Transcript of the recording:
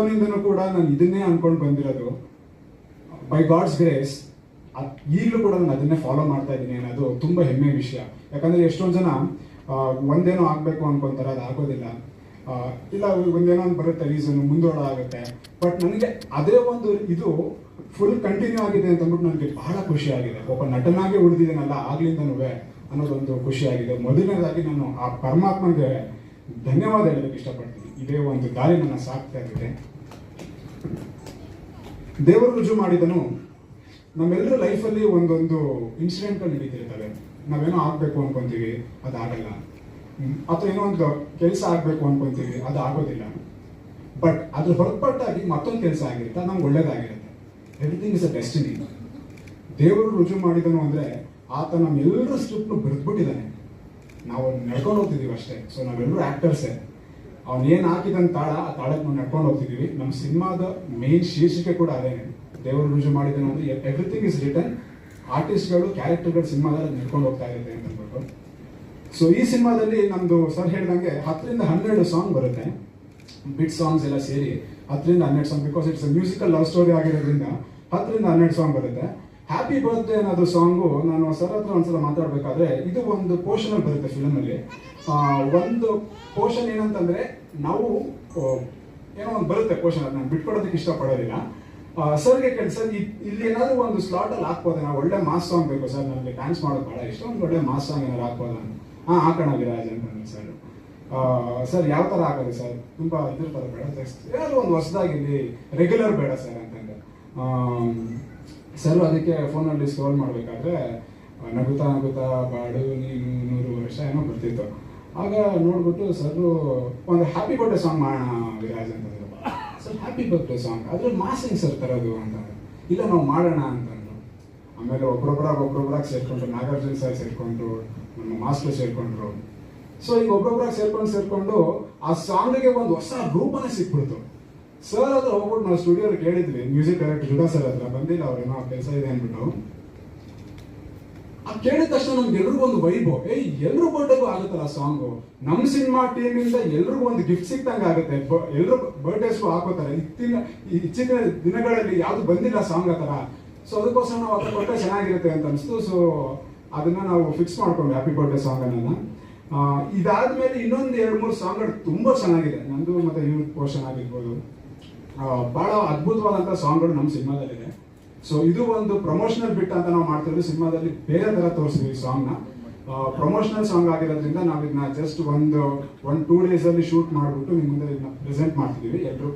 ನಿಂದನೂ ಕೂಡ ನಾನು ಇದನ್ನೇ ಅನ್ಕೊಂಡು ಬಂದಿರೋದು. ಬೈ ಗಾಡ್ಸ್ ಗ್ರೇಸ್ ಈಗಲೂ ಕೂಡ ನಾನು ಅದನ್ನೇ ಫಾಲೋ ಮಾಡ್ತಾ ಇದ್ದೀನಿ ಅನ್ನೋದು ತುಂಬ ಹೆಮ್ಮೆ ವಿಷಯ. ಯಾಕಂದರೆ ಎಷ್ಟೊಂದು ಜನ ಒಂದೇನೋ ಆಗಬೇಕು ಅನ್ಕೊಂತಾರೆ, ಅದು ಆಗೋದಿಲ್ಲ. ಇಲ್ಲ ಒಂದೇನೋ ಒಂದು ಬರುತ್ತೆ ರೀಸನ್, ಮುಂದೋಳ ಆಗುತ್ತೆ. ಬಟ್ ನನಗೆ ಅದೇ ಒಂದು ಇದು ಫುಲ್ ಕಂಟಿನ್ಯೂ ಆಗಿದೆ ಅಂತ ಅಂದ್ಬಿಟ್ಟು ನನಗೆ ಬಹಳ ಖುಷಿ ಆಗಿದೆ. ಒಬ್ಬ ನಟನಾಗೆ ಉಳಿದಿದ್ದೇನಲ್ಲ ಆಗ್ಲಿಂದನೂ ಅನ್ನೋದೊಂದು ಖುಷಿ ಆಗಿದೆ. ಮೊದಲನೇದಾಗಿ ನಾನು ಆ ಪರಮಾತ್ಮನಿಗೆ ಧನ್ಯವಾದ ಹೇಳೋದಕ್ಕೆ ಇಷ್ಟಪಡ್ತೀನಿ. ಇದೇ ಒಂದು ದಾರಿ ನನ್ನ ಸಾಕ್ತಾ ಇದೆ. ದೇವರು ರುಜು ಮಾಡಿದನು. ನಮ್ಮೆಲ್ಲರ ಲೈಫಲ್ಲಿ ಒಂದೊಂದು ಇನ್ಸಿಡೆಂಟ್ಗಳು ನಡೀತಿರ್ತವೆ. ನಾವೇನೋ ಆಗಬೇಕು ಅನ್ಕೊಂತೀವಿ, ಅದಾಗಲ್ಲ. ಅಥವಾ ಏನೋ ಒಂದು ಕೆಲಸ ಆಗಬೇಕು ಅನ್ಕೊಂತೀವಿ, ಅದು ಆಗೋದಿಲ್ಲ. ಬಟ್ ಅದ್ರ ಹೊರತುಪಟ್ಟಾಗಿ ಮತ್ತೊಂದು ಕೆಲಸ ಆಗಿರುತ್ತೆ, ನಮ್ಗೆ ಒಳ್ಳೇದಾಗಿರುತ್ತೆ. Everything is a destiny. ದೇವರು ರುಜು ಮಾಡಿದನು ಅಂದರೆ ಆತ ನಮ್ಮೆಲ್ಲರ ಸ್ಕ್ರಿಪ್ಟ್ನು ಬರೆದ್ಬಿಟ್ಟಿದ್ದಾನೆ. ನಾವು ನಡ್ಕೊಂಡು ಹೋಗ್ತಿದ್ದೀವಿ ಅಷ್ಟೇ. ಸೊ ನಾವೆಲ್ಲರೂ ಆ್ಯಕ್ಟರ್ಸೇ. ಅವನೇನು ಹಾಕಿದಂತ ತಾಳ, ಆ ತಾಳಕ್ಕೆ ನಾವು ನಡ್ಕೊಂಡು ಹೋಗ್ತಿದ್ದೀವಿ. ನಮ್ಮ ಸಿನಿಮಾದ ಮೇನ್ ಶೀರ್ಷಿಕೆ ಕೂಡ ಅದೇನೆ, ದೇವರು ರುಜು ಮಾಡಿದನು ಅಂದರೆ ಎವ್ರಿಥಿಂಗ್ ಇಸ್ ರಿಟನ್. ಆರ್ಟಿಸ್ಟ್ಗಳು, ಕ್ಯಾರೆಕ್ಟರ್ಗಳು ಸಿನಿಮಾದಲ್ಲಿ ನಡ್ಕೊಂಡು ಹೋಗ್ತಾ ಇರುತ್ತೆ ಅಂತ ಅಂದ್ಬಿಟ್ಟು. ಸೊ ಈ ಸಿನಿಮಾದಲ್ಲಿ ನಮ್ಮದು ಸರ್ ಹೇಳಿದಂಗೆ 10-12 ಸಾಂಗ್ ಬರುತ್ತೆ. ಬಿಟ್ ಸಾಂಗ್ಸ್ ಎಲ್ಲ ಸೇರಿ 10-12 song. Because it's musical love story ಆಗಿರೋದ್ರಿಂದ 10-12 ಸಾಂಗ್ ಬರುತ್ತೆ. ಹ್ಯಾಪಿ ಬರ್ತ್ಡೇ ಅನ್ನೋದು ಸಾಂಗು ನಾನು ಸರ್ ಹತ್ರ ಒಂದ್ಸಲ ಮಾತಾಡಬೇಕಾದ್ರೆ, ಇದು ಒಂದು ಪೋರ್ಷನಲ್ಲಿ ಬರುತ್ತೆ ಫಿಲಮಲ್ಲಿ. ಒಂದು ಪೋರ್ಷನ್ ಏನಂತಂದರೆ, ನಾವು ಏನೋ ಒಂದು ಬರುತ್ತೆ ಪೋರ್ಷನ್, ಅದು ನಾನು ಬಿಟ್ಕೊಡೋದಕ್ಕೆ ಇಷ್ಟಪಡೋದಿಲ್ಲ. ಸರ್ಗೆ ಕೇಳಿ, ಸರ್ ಇಲ್ಲಿ ಏನಾದರೂ ಒಂದು ಸ್ಲಾಟಲ್ಲಿ ಹಾಕ್ಬೋದ, ನಾವು ಒಳ್ಳೆ ಮಾಸ್ ಸಾಂಗ್ ಬೇಕು ಸರ್, ನನಗೆ ಡ್ಯಾನ್ಸ್ ಮಾಡೋದು ಭಾಳ ಇಷ್ಟ, ಒಂದು ಒಳ್ಳೆ ಮಾಸ್ ಸಾಂಗ್ ಏನಾದ್ರು ಹಾಕ್ಬೋದ? ಹಾಕೋಣ ವಿರಾಜ್ ಅಂತಂದ್ರೆ ಸರ್. ಸರ್ ಯಾವ ಥರ ಹಾಕೋದು ಸರ್? ತುಂಬ ಇದ್ರ ಥರ ಬೇಡ, ಏನಾದ್ರು ಒಂದು ಹೊಸದಾಗಿರಲಿ, ರೆಗ್ಯುಲರ್ ಬೇಡ ಸರ್ ಅಂತಂದ್ರೆ. ಸರ್ ಅದಕ್ಕೆ ಫೋನಲ್ಲಿ ಸ್ಕ್ರೋಲ್ ಮಾಡಬೇಕಾದ್ರೆ ನಗುತ್ತಾ ನಗುತ್ತಾ ಬಾಡು ನೀನು 100 ವರ್ಷ ಏನೋ ಬರ್ತಿತ್ತು. ಆಗ ನೋಡ್ಬಿಟ್ಟು ಸರ್ ಒಂದು ಹ್ಯಾಪಿ ಬರ್ಡೇ ಸಾಂಗ್ ಮಾಡೋಣ ವಿರಾಜ್ ಅಂತಂದ್ರೆ. ಸರ್ ಹ್ಯಾಪಿ ಬರ್ಡೇ ಸಾಂಗ್ ಅದ್ರಲ್ಲಿ ಮಾಸಿಂಗ್ ಸರ್ ತರೋದು ಅಂತ. ಇಲ್ಲ ನಾವು ಮಾಡೋಣ ಅಂತಂದ್ರು. ಆಮೇಲೆ ಒಬ್ಬೊಬ್ಬರಾಗಿ ಸೇರ್ಕೊಂಡ್ರು. ನಾಗಾರ್ಜುನ ಸರ್ ಸೇರ್ಕೊಂಡ್ರು, ನಮ್ಮ ಮಾಸ್ಟರ್ ಸೇರ್ಕೊಂಡ್ರು. ಸೊ ಈಗ ಒಬ್ಬೊಬ್ಬರಾಗಿ ಸೇರ್ಕೊಂಡು ಆ ಸಾಂಗ್ಗೆ ಒಂದು ಹೊಸ ರೂಪನೇ ಸಿಕ್ಬಿಡ್ತು. ಸರ್ ಹತ್ರ ಹೋಗ್ಬಿಟ್ಟು ನಾವು ಸ್ಟುಡಿಯೋಲಿ ಕೇಳಿದ್ವಿ, ಮ್ಯೂಸಿಕ್ ಡೈರೆಕ್ಟರ್ ಜುಡಾ ಸರ್ ಹತ್ರ. ಬಂದಿಲ್ಲ, ಅವ್ರೇನೋ ಕೆಲಸ ಇದೆ ಅಂದ್ಬಿಟ್ಟು. ಆ ಕೇಳಿದ ತಕ್ಷಣ ನಮ್ಗೆ ಎಲ್ರಿಗೂ ಒಂದು ವೈಬು, ಎಲ್ರು ಬರ್ಡೇಗೂ ಆಗುತ್ತಲ್ಲ ಆ ಸಾಂಗು. ನಮ್ಮ ಸಿನಿಮಾ ಟೀಮಿಂದ ಎಲ್ರಿಗೂ ಒಂದು ಗಿಫ್ಟ್ ಸಿಕ್ತಂಗೆ ಆಗುತ್ತೆ. ಎಲ್ಲರೂ ಬರ್ಡೇಸ್ಗೂ ಹಾಕೋತಾರೆ. ಇತ್ತೀಚಿನ ದಿನಗಳಲ್ಲಿ ಯಾವುದು ಬಂದಿಲ್ಲ ಸಾಂಗ್ ಆ ಥರ. ಸೊ ಅದಕ್ಕೋಸ್ಕರ ನಾವು ಅದನ್ನ ಕೊಟ್ಟರೆ ಚೆನ್ನಾಗಿರುತ್ತೆ ಅಂತ ಅನಿಸ್ತು. ಸೊ ಅದನ್ನ ನಾವು ಫಿಕ್ಸ್ ಮಾಡ್ಕೊಂಡು ಹ್ಯಾಪಿ ಬರ್ಡೇ ಸಾಂಗ್ ಅನ್ನೋದನ್ನ. ಇದಾದ್ಮೇಲೆ ಇನ್ನೊಂದು 2-3 ಸಾಂಗ್ಗಳು ತುಂಬ ಚೆನ್ನಾಗಿದೆ. ನಂದು ಮತ್ತೆ ಯೂತ್ ಪೋರ್ಷನ್ ಆಗಿರ್ಬೋದು, ಬಹಳ ಅದ್ಭುತವಾದಂಥ ಸಾಂಗ್ಗಳು ನಮ್ಮ ಸಿನಿಮಾದಲ್ಲಿದೆ. ಸೊ ಇದು ಒಂದು ಪ್ರಮೋಷನಲ್ ಬಿಟ್ ಅಂತ ನಾವು ಮಾಡ್ತಿರೋದು. ಸಿನಿಮಾದಲ್ಲಿ ಬೇರೆ ಥರ ತೋರಿಸ್ತೀವಿ ಸಾಂಗ್ನ. ಪ್ರಮೋಷನಲ್ ಸಾಂಗ್ ಆಗಿರೋದ್ರಿಂದ ನಾವು ಇದನ್ನ ಜಸ್ಟ್ 1-2 ಡೇಸಲ್ಲಿ ಶೂಟ್ ಮಾಡಿಬಿಟ್ಟು ನಿಮ್ಮ ಮುಂದೆ ಇದನ್ನ ಪ್ರೆಸೆಂಟ್ ಮಾಡ್ತಿದ್ದೀವಿ. ಎಲ್ಲರೂ